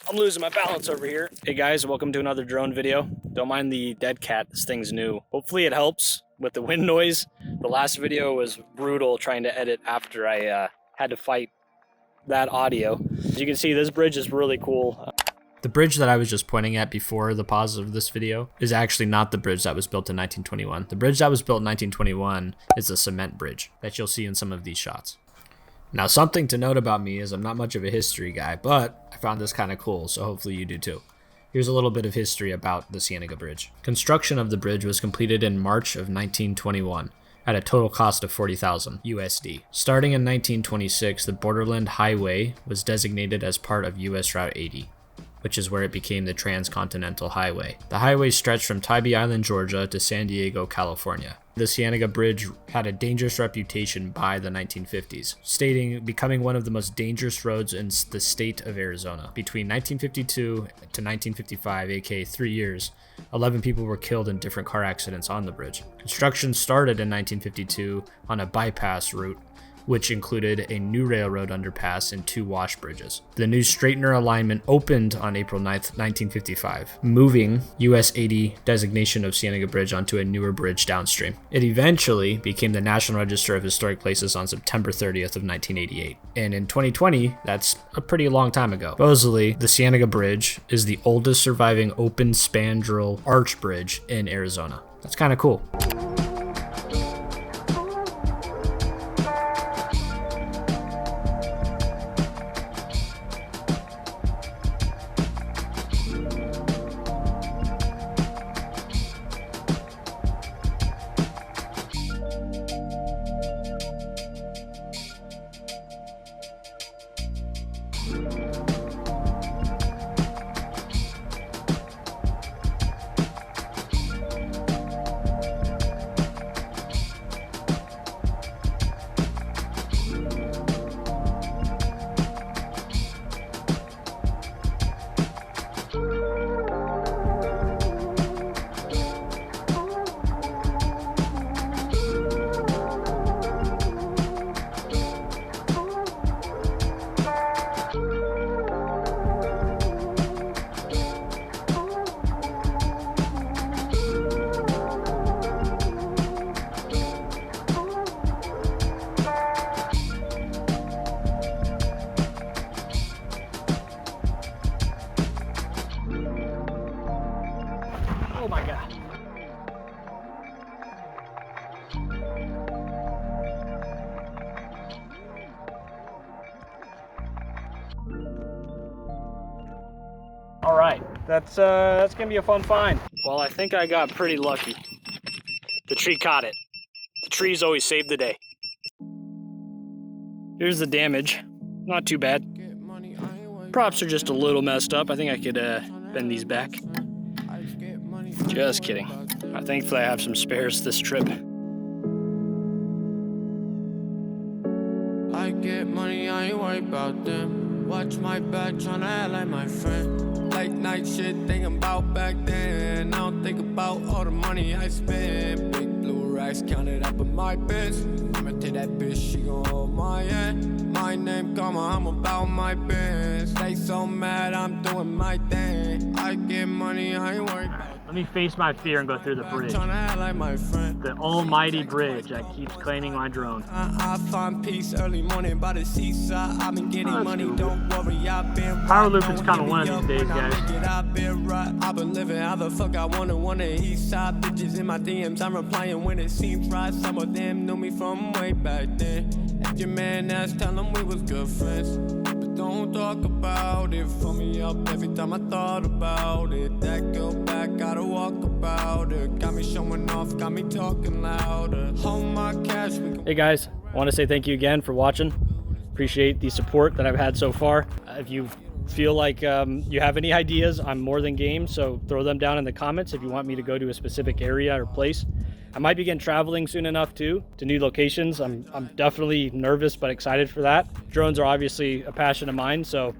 I'm losing my balance over here. Hey guys, welcome to another drone video. Don't mind the dead cat, this thing's new. Hopefully it helps with the wind noise. The last video was brutal trying to edit after I had to fight that audio. As you can see, this bridge is really cool. The bridge that I was just pointing at before the pause of this video is actually not the bridge that was built in 1921. The bridge that was built in 1921 is a cement bridge that you'll see in some of these shots. Now, something to note about me is I'm not much of a history guy, but I found this kind of cool, so hopefully you do too. Here's a little bit of history about the Cienega Bridge. Construction of the bridge was completed in March of 1921 at a total cost of $40,000 USD. Starting in 1926, the Borderland Highway was designated as part of US Route 80, which is where it became the Transcontinental Highway. The highway stretched from Tybee Island, Georgia to San Diego, California. The Cienega Bridge had a dangerous reputation by the 1950s, becoming one of the most dangerous roads in the state of Arizona. Between 1952 to 1955, aka 3 years, 11 people were killed in different car accidents on the bridge. Construction started in 1952 on a bypass route, which included a new railroad underpass and 2 wash bridges. The new straightener alignment opened on April 9th, 1955, moving US 80 designation of Cienega Bridge onto a newer bridge downstream. It eventually became the National Register of Historic Places on September 30th of 1988. And in 2020, that's a pretty long time ago. Supposedly, the Cienega Bridge is the oldest surviving open spandrel arch bridge in Arizona. That's kind of cool. Oh my God. All right, that's gonna be a fun find. Well, I think I got pretty lucky. The tree caught it. The trees always save the day. Here's the damage. Not too bad. Props are just a little messed up. I think I could bend these back. Just kidding. Thankfully I have some spares this trip. I get money, I ain't worried about them. Watch my back, tryna act like my friend. Late night shit, thinking about back then. I don't think about all the money I spent. Big blue racks counted up in my bins. I'ma take that bitch, she gon' hold my hand. My name Karma, I'm about my biz. They so mad, I'm doing my thing. I get money, I ain't worried about. Let me face my fear and go through the bridge. The almighty bridge that keeps claiming my drone. I find peace early morning by the seaside. I've been getting money, don't worry, I've been Power looping's coming one of these days, guys. I've been living how the fuck I wanna east side. Bitches in my DMs, I'm replying when it seems right. Some of them knew me from way back then. If your man asked, tell him we was good friends. But don't talk about it. Fill me up every time I thought about it. That girl back, gotta walk about it. Got me showing off, got me talking louder. Hold my cash. Hey guys, I want to say thank you again for watching. Appreciate the support that I've had so far. If you feel like you have any ideas, I'm more than game, so throw them down in the comments if you want me to go to a specific area or place. I might begin traveling soon enough too, to new locations. I'm definitely nervous but excited for that. Drones are obviously a passion of mine, so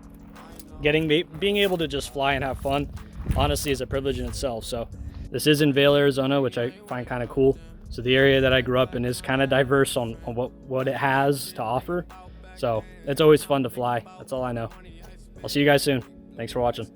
being able to just fly and have fun honestly is a privilege in itself. So this is in Vail, Arizona, which I find kind of cool. So the area that I grew up in is kind of diverse on what it has to offer. So it's always fun to fly. That's all I know. I'll see you guys soon. Thanks for watching.